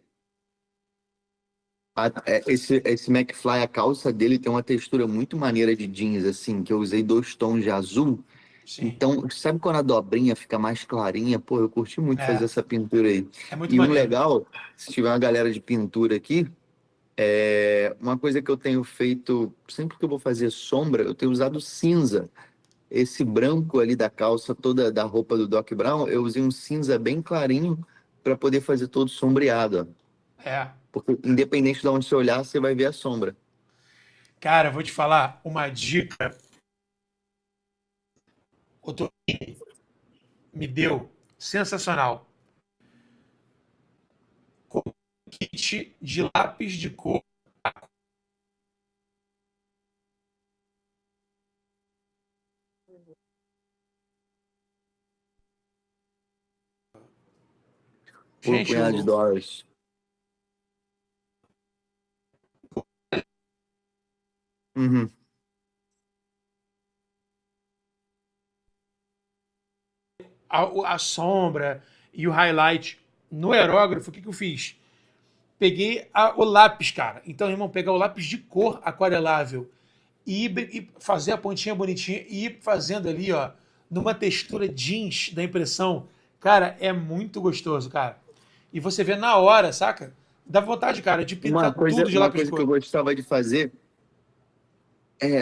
Esse McFly, a calça dele tem uma textura muito maneira de jeans, assim, que eu usei 2 tons de azul. Sim, Então, sabe quando a dobrinha fica mais clarinha? Pô, eu curti muito fazer é, essa pintura aí. é muito E um maneiro. legal, se tiver uma galera de pintura aqui, uma coisa que eu tenho feito, sempre que eu vou fazer sombra, eu tenho usado cinza. Esse branco ali da calça toda da roupa do Doc Brown, eu usei um cinza bem clarinho para poder fazer todo sombreado, ó. É. Porque independente de onde você olhar, você vai ver a sombra. Cara, eu vou te falar uma dica. O Torini me deu sensacional. Com kit de lápis de cor. Por um Gente, punhado de dólares. Uhum. a sombra e o highlight no aerógrafo, o que eu fiz? Peguei o lápis, cara. Então, irmão, pegar o lápis de cor aquarelável e fazer a pontinha bonitinha e ir fazendo ali, ó, numa textura jeans da impressão. Cara, é muito gostoso, cara. E você vê na hora, saca? Dá vontade, cara, de Uma pintar coisa, tudo de uma lápis de coisa que eu cor. gostava de fazer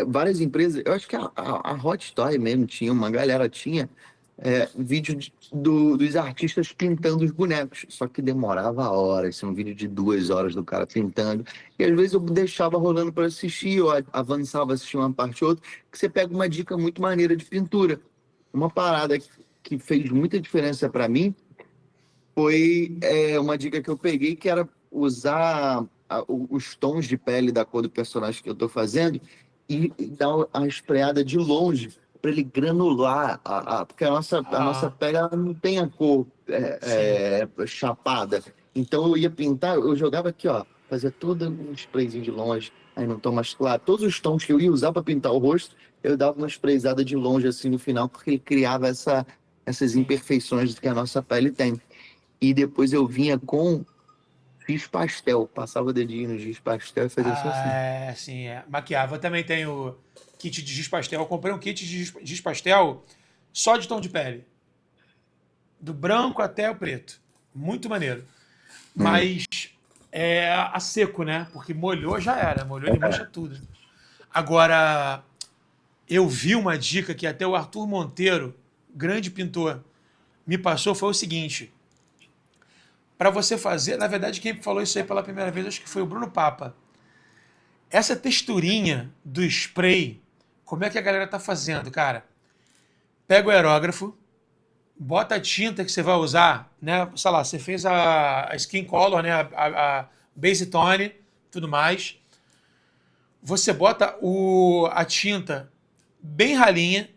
várias empresas, eu acho que a Hot Toy mesmo tinha, uma galera tinha vídeo dos artistas pintando os bonecos, só que demorava horas, assim, um vídeo de 2 horas do cara pintando, e às vezes eu deixava rolando para assistir, eu avançava, assistia uma parte ou outra, que você pega uma dica muito maneira de pintura. Uma parada que fez muita diferença para mim foi uma dica que eu peguei, que era usar os tons de pele da cor do personagem que eu estou fazendo e dar uma espreada de longe para ele granular, porque a nossa Ah, pele ela não tem a cor sim. chapada. Então eu ia pintar, eu jogava aqui, ó, fazia todo um sprayzinho de longe, aí não tom mais claro. Todos os tons que eu ia usar para pintar o rosto, eu dava uma sprayzada de longe assim no final, porque ele criava essas Sim. imperfeições que a nossa pele tem. E depois eu vinha com giz pastel. Passava o dedinho no giz pastel e fazia só assim. Sim, é. Maquiava. Eu também tenho kit de giz pastel. Eu comprei um kit de giz pastel só de tom de pele. Do branco até o preto. Muito maneiro. Hum. Mas é a seco, né? Porque molhou já era. Molhou, ele mancha tudo. Agora, eu vi uma dica que até o Arthur Monteiro, grande pintor, me passou, foi o seguinte. Para você fazer, na verdade, quem falou isso aí pela primeira vez, acho que foi o Bruno Papa. Essa texturinha do spray, como é que a galera tá fazendo, cara? Pega o aerógrafo, bota a tinta que você vai usar, né? Sei lá, você fez a skin color, né? A base tone, tudo mais. Você bota a tinta bem ralinha,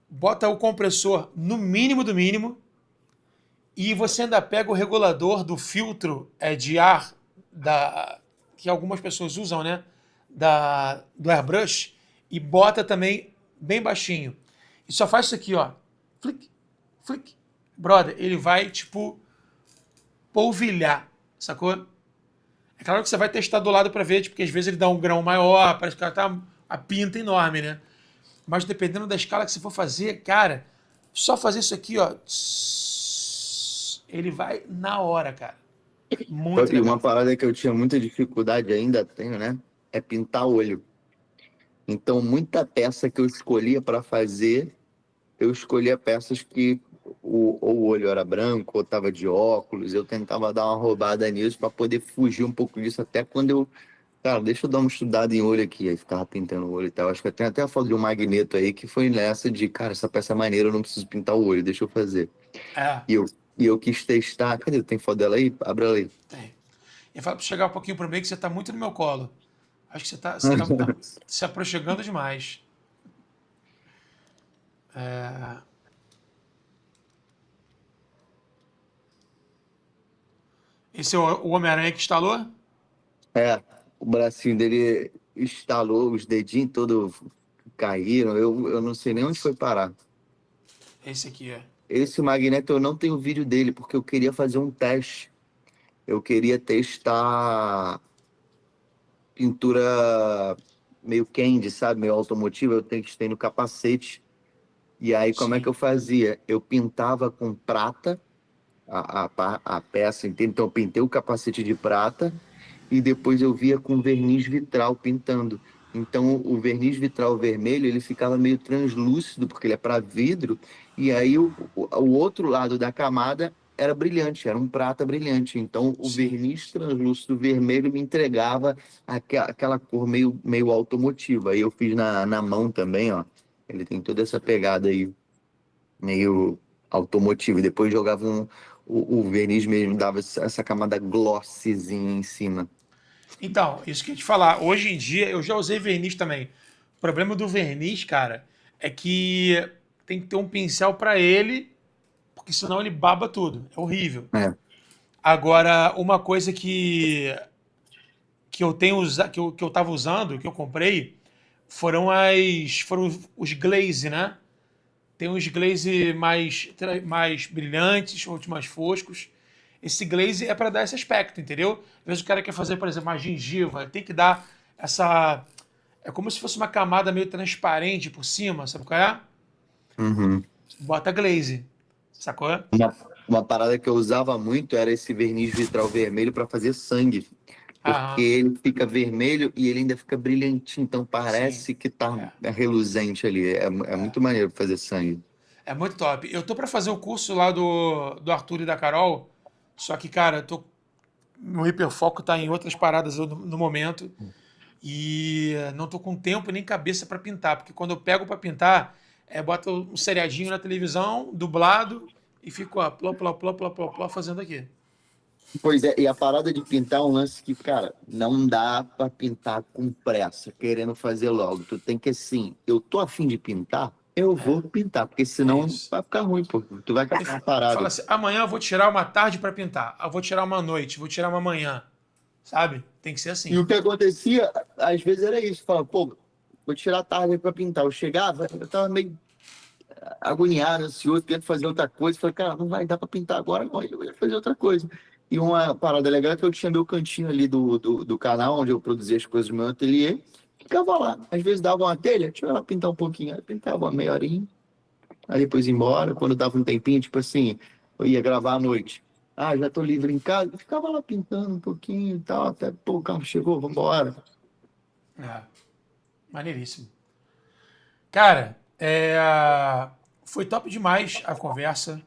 bota o compressor no mínimo do mínimo e você ainda pega o regulador do filtro de ar que algumas pessoas usam, né? Do airbrush e bota também bem baixinho. E só faz isso aqui, ó. Flick, flick. Brother, ele vai, tipo, polvilhar, sacou? É claro que você vai testar do lado para ver, tipo, porque às vezes ele dá um grão maior, parece que ela tá a pinta enorme, né? Mas dependendo da escala que você for fazer, cara, só fazer isso aqui, ó, ele vai na hora, cara. Muito E uma legal. parada que eu tinha muita dificuldade, ainda tenho, né? É pintar olho. Então, muita peça que eu escolhia para fazer, eu escolhia peças que ou o olho era branco, ou tava de óculos. Eu tentava dar uma roubada nisso para poder fugir um pouco disso, até quando eu. Cara, deixa eu dar uma estudada em olho aqui. Aí ficava pintando o olho e tal. Acho que tem até a foto de um magneto aí que foi nessa de, cara, essa peça é maneira, eu não preciso pintar o olho, deixa eu fazer. É, E eu, e eu quis testar. Cadê? Tem foto dela aí? Abre ela aí. tem. Eu falo para chegar um pouquinho pro meio que você tá muito no meu colo. Acho que você tá se aproximando demais. É, esse é o Homem-Aranha que instalou? É, o bracinho dele estalou, os dedinhos todos caíram. Eu não sei nem onde foi parar. Esse aqui é. Esse magneto eu não tenho vídeo dele, porque eu queria fazer um teste. Eu queria testar pintura meio candy, sabe? Meio automotiva. Eu testei no capacete. E aí, como é que Sim, eu fazia? Eu pintava com prata a peça inteira. Então, eu pintei o capacete de prata e depois eu via com verniz vitral pintando. Então, o verniz vitral vermelho ele ficava meio translúcido, porque ele é para vidro, e aí o outro lado da camada era brilhante, era um prata brilhante. Então, o sim. verniz translúcido vermelho me entregava aquela cor meio automotiva. Aí eu fiz na mão também, ó. Ele tem toda essa pegada aí meio automotivo. E depois jogava o verniz mesmo, dava essa camada glossyzinha em cima. Então, isso que eu ia te falar. Hoje em dia, eu já usei verniz também. O problema do verniz, cara, é que tem que ter um pincel para ele, porque senão ele baba tudo. É horrível. É. Agora, uma coisa que eu tenho que eu tava usando, que eu comprei, foram os glaze, né? Tem uns glaze mais brilhantes, outros mais foscos. Esse glaze é para dar esse aspecto, entendeu? Às vezes o cara quer fazer, por exemplo, uma gengiva, tem que dar essa. É como se fosse uma camada meio transparente por cima, sabe qual é? Uhum. Bota glaze, sacou? Uma parada que eu usava muito era esse verniz vitral vermelho para fazer sangue, porque Ah, ele fica vermelho e ele ainda fica brilhantinho, então sim. parece que tá É, reluzente ali. É muito maneiro fazer sangue. é muito top. Eu tô para fazer o curso lá do Arthur e da Carol, só que, cara, meu hiperfoco tá em outras paradas no momento. E não tô com tempo nem cabeça para pintar, porque quando eu pego para pintar, boto um seriadinho na televisão, dublado, e fico, ó, pló, pló, pló, pló, pló, pló, fazendo aqui. Pois é, e a parada de pintar é um lance que, cara, não dá pra pintar com pressa, querendo fazer logo. Tu tem que, assim, eu tô afim de pintar, eu vou pintar, porque É senão isso. vai ficar ruim, pô. Tu vai ficar Fala parado. assim, amanhã eu vou tirar uma tarde para pintar, eu vou tirar uma noite, vou tirar uma manhã, sabe? Tem que ser E assim. o que acontecia, às vezes era isso, falava, pô, vou tirar a tarde pra pintar. Eu chegava, eu tava meio agoniado, ansioso, querendo fazer outra coisa. Falei, cara, não vai dar pra pintar agora, não, eu ia fazer outra coisa. E uma parada legal é que eu tinha meu cantinho ali do canal, onde eu produzia as coisas do meu ateliê. Ficava lá. Às vezes dava uma telha, deixa eu ir lá pintar um pouquinho. Aí pintava uma meia horinha, aí depois ia embora. Quando dava um tempinho, tipo assim, eu ia gravar à noite. Ah, já tô livre em casa. Eu ficava lá pintando um pouquinho e tal, até, pô, o carro chegou, vambora. É, maneiríssimo. Cara, foi top demais a conversa.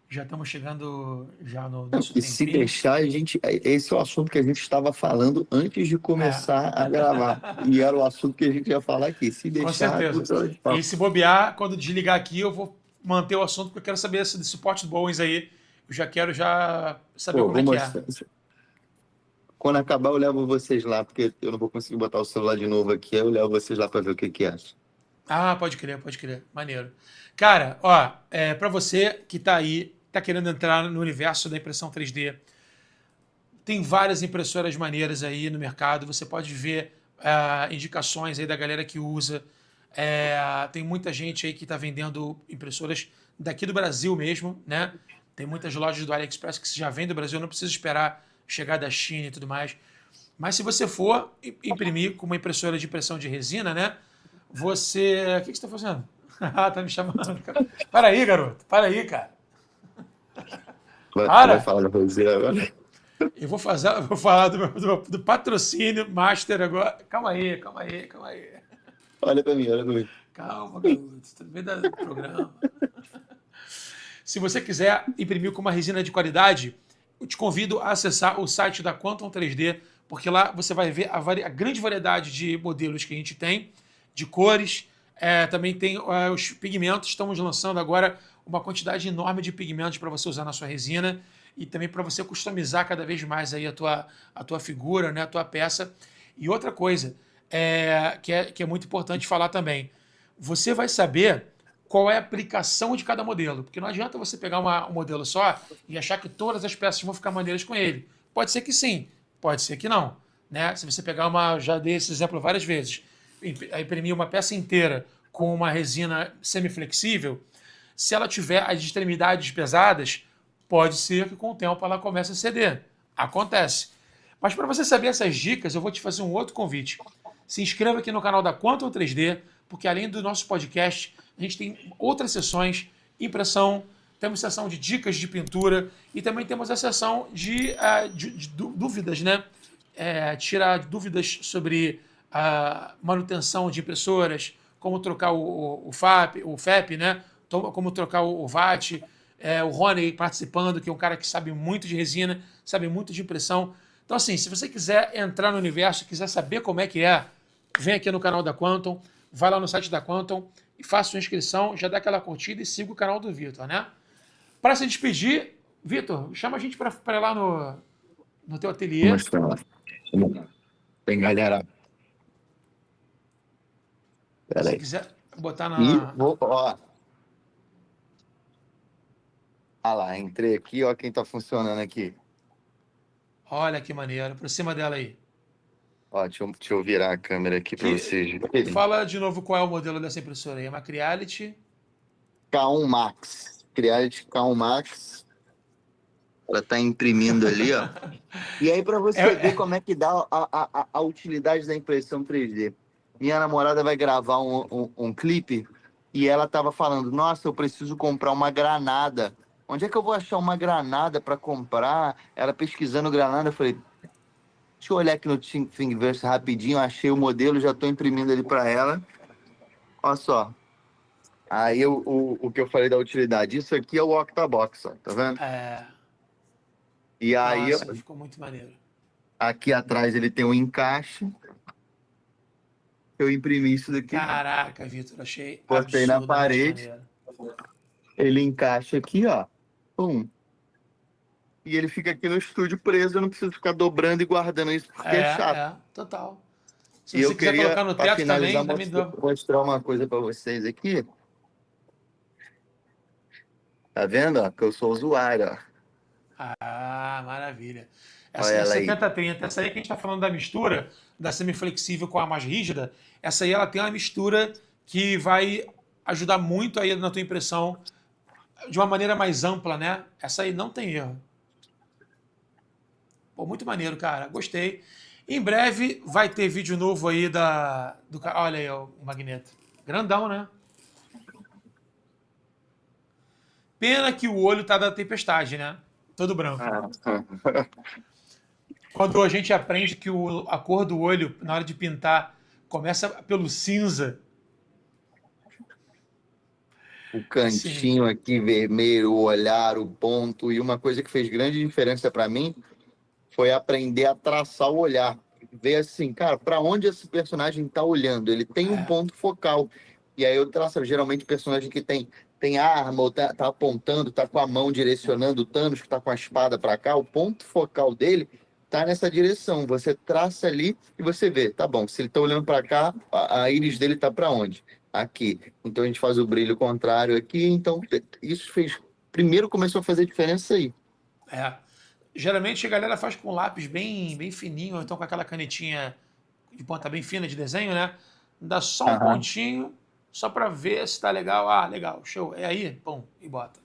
Já estamos chegando já no nosso E se tempinho. deixar, esse é o assunto que a gente estava falando antes de É, começar a gravar. E era o assunto que a gente ia falar aqui. Se com deixar, certeza. 2 horas de E papo. se bobear, quando desligar aqui, eu vou manter o assunto, porque eu quero saber desse suporte do Bowens aí. Eu já quero já saber Pô, como é vou que é. mostrar. Quando acabar, eu levo vocês lá, porque eu não vou conseguir botar o celular de novo aqui. Aí eu levo vocês lá para ver o que que é. Ah, pode crer, pode crer. Maneiro. Cara, ó, para você que tá aí, tá querendo entrar no universo da impressão 3D, tem várias impressoras maneiras aí no mercado. Você pode ver indicações aí da galera que usa. Tem muita gente aí que está vendendo impressoras daqui do Brasil mesmo, né? Tem muitas lojas do AliExpress que já vêm do Brasil, não precisa esperar chegar da China e tudo mais. Mas se você for imprimir com uma impressora de impressão de resina, né? Você. O que você está fazendo? Ah, tá me chamando. Para aí, garoto. Para aí, cara. Tu vai Para! falar da Roseira agora? Eu vou falar do patrocínio Master agora. Calma aí, calma aí, calma aí. Olha para mim, olha para mim. Calma, garoto. Tá no meio do programa. Se você quiser imprimir com uma resina de qualidade, eu te convido a acessar o site da Quantum 3D, porque lá você vai ver a grande variedade de modelos que a gente tem, de cores. Também tem os pigmentos. Estamos lançando agora uma quantidade enorme de pigmentos para você usar na sua resina e também para você customizar cada vez mais aí a tua figura, né, a tua peça. E outra coisa que é muito importante falar também, você vai saber qual é a aplicação de cada modelo, porque não adianta você pegar um modelo só e achar que todas as peças vão ficar maneiras com ele. Pode ser que sim, pode ser que não. Né? Se você pegar já dei esse exemplo várias vezes, imprimir uma peça inteira com uma resina semiflexível, se ela tiver as extremidades pesadas, pode ser que com o tempo ela comece a ceder. Acontece. Mas para você saber essas dicas, eu vou te fazer um outro convite. Se inscreva aqui no canal da Quantum 3D, porque além do nosso podcast, a gente tem outras sessões, impressão, temos sessão de dicas de pintura e também temos a sessão de dúvidas, né? Tirar dúvidas sobre a manutenção de impressoras, como trocar o FEP, né? Como trocar o VAT. O Rony participando, que é um cara que sabe muito de resina, sabe muito de impressão. Então, assim, se você quiser entrar no universo, quiser saber como é que é, vem aqui no canal da Quantum, vai lá no site da Quantum e faça sua inscrição, já dá aquela curtida e siga o canal do Vitor, né? Para se despedir, Vitor, chama a gente para ir lá no teu Vou ateliê. mostrar lá. Tem galera. Pera Se aí. quiser botar E na. vou, ó. Ah lá, entrei aqui, ó quem tá funcionando aqui. Olha que maneiro, por cima dela aí. Ó, deixa eu virar a câmera aqui para Que... vocês verem. Fala de novo qual é o modelo dessa impressora aí. É uma Creality. K1 Max. Creality K1 Max. Ela tá imprimindo ali, ó. E aí, para É, você ver é, como é que dá a utilidade da impressão 3D. Minha namorada vai gravar um clipe e ela tava falando: Nossa, eu preciso comprar uma granada. Onde é que eu vou achar uma granada para comprar? Ela pesquisando granada, eu falei: Deixa eu olhar aqui no Thingiverse rapidinho. Achei o modelo, já tô imprimindo ele para ela. Olha só. Aí o que eu falei da utilidade. Isso aqui é o Octabox, ó, tá vendo? é... E aí, Nossa, ficou muito maneiro. aqui atrás ele tem um encaixe. Eu imprimi isso daqui, Caraca, Vitor, achei botei na absurdamente parede, maneiro. ele encaixa aqui, ó. Pum. E ele fica aqui no estúdio preso, eu não preciso ficar dobrando e guardando isso porque é chato. Total. Se E você eu quiser queria, colocar no para teto finalizar, também dá. mostrar uma coisa para vocês aqui. Tá vendo, ó? Que eu sou usuário, ó. Ah, maravilha. Olha Essa é a ela aí. 7030. Essa aí que a gente está falando da mistura, da semiflexível com a mais rígida, essa aí ela tem uma mistura que vai ajudar muito aí na tua impressão de uma maneira mais ampla, né? Essa aí não tem erro. Pô, muito maneiro, cara. Gostei. Em breve vai ter vídeo novo aí do cara. Olha aí, ó, o Magneto. Grandão, né? Pena que o olho tá da tempestade, né? Todo branco. Quando a gente aprende que a cor do olho, na hora de pintar, começa pelo cinza. O cantinho aqui vermelho, o olhar, o ponto. E uma coisa que fez grande diferença para mim foi aprender a traçar o olhar. Ver assim, cara, para onde esse personagem está olhando? Ele tem um ponto focal. E aí eu traço, geralmente, personagem que tem arma, ou tá apontando, tá com a mão direcionando o Thanos, que tá com a espada para cá. O ponto focal dele tá nessa direção. Você traça ali e você vê, tá bom, se ele tá olhando para cá, a íris dele tá para onde? Aqui. Então a gente faz o brilho contrário aqui. Então isso fez. Primeiro começou a fazer diferença aí. Geralmente a galera faz com lápis bem fininho, ou então com aquela canetinha de ponta bem fina de desenho, né? Dá só um pontinho, só para ver se tá legal. Ah, legal, show. É aí, pum, e bota.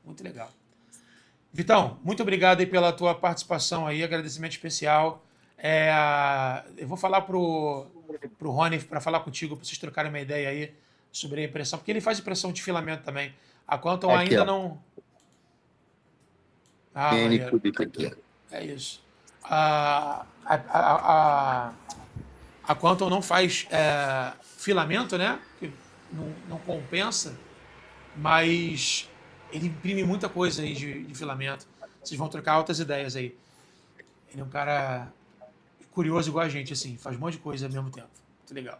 Muito legal. Vitão, muito obrigado aí pela tua participação aí, agradecimento especial. Eu vou falar pro Rony para falar contigo, para vocês trocarem uma ideia aí sobre a impressão, porque ele faz impressão de filamento também. A Quantum Aqui, ainda ó. não... Ah, maneiro. Aqui. É isso. A Quantum não faz filamento, né? Que não compensa, mas ele imprime muita coisa aí de filamento. Vocês vão trocar altas ideias aí. Ele é um cara curioso igual a gente, assim, faz um monte de coisa ao mesmo tempo. Muito legal.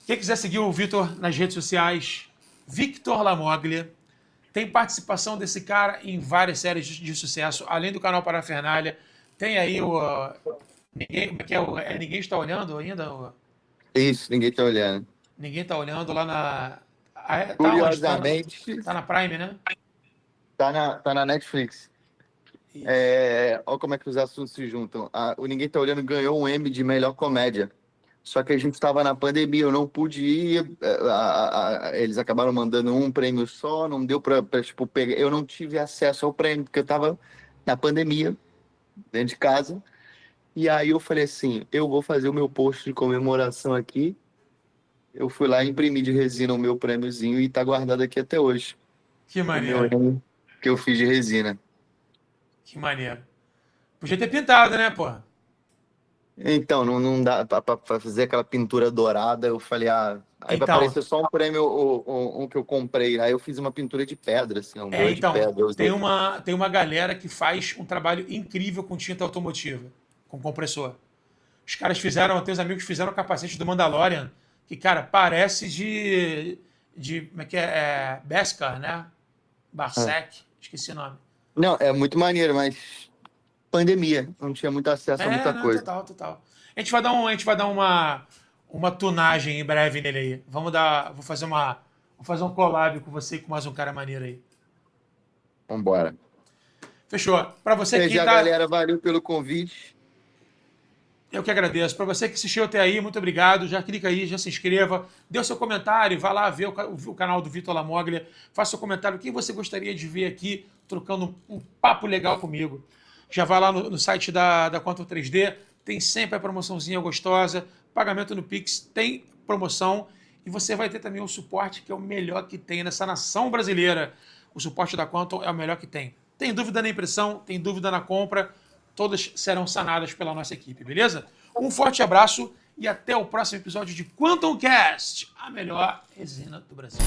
Quem quiser seguir o Vitor nas redes sociais, Victor Lamoglia. Tem participação desse cara em várias séries de sucesso, além do canal Parafernália. Tem aí o... Ninguém está olhando ainda? Isso, ninguém tá olhando. Ninguém está olhando lá na... Curiosamente... Tá na Prime, né? Tá na Netflix. Olha como é que os assuntos se juntam. O Ninguém Tá Olhando ganhou um Emmy de melhor comédia. Só que a gente estava na pandemia, eu não pude ir. Eles acabaram mandando um prêmio só, não deu para tipo, pegar. Eu não tive acesso ao prêmio, porque eu estava na pandemia, dentro de casa. E aí eu falei assim: eu vou fazer o meu post de comemoração aqui. Eu fui lá e imprimi de resina o meu prêmiozinho e está guardado aqui até hoje. Que maneiro. O meu que eu fiz de resina. Que maneiro. Podia ter pintado, né, pô? Então, não dá para fazer aquela pintura dourada. Eu falei, aí Então, vai aparecer só um prêmio, um que eu comprei. Aí eu fiz uma pintura de pedra, assim, um de pedra. Tem uma galera que faz um trabalho incrível com tinta automotiva, com compressor. Os caras teus amigos fizeram o capacete do Mandalorian, que, cara, parece como é que é? Beskar, né? Barsec, esqueci o nome. Não, é muito maneiro, mas pandemia, não tinha muito acesso a muita coisa. Total. A gente vai dar uma tunagem em breve nele aí. Vou fazer um collab com você e com mais um cara maneiro aí. Vambora. Fechou. Para você que galera, valeu pelo convite. Eu que agradeço. Para você que assistiu até aí, muito obrigado. Já clica aí, já se inscreva, dê o seu comentário, vá lá ver o canal do Vitor Lamoglia, faça seu comentário, o que você gostaria de ver aqui, trocando um papo legal comigo. Já vai lá no site da Quantum 3D, tem sempre a promoçãozinha gostosa, pagamento no Pix, tem promoção, e você vai ter também o suporte que é o melhor que tem nessa nação brasileira. O suporte da Quantum é o melhor que tem. Tem dúvida na impressão, tem dúvida na compra, todas serão sanadas pela nossa equipe, beleza? Um forte abraço e até o próximo episódio de Quantum Cast, a melhor resina do Brasil.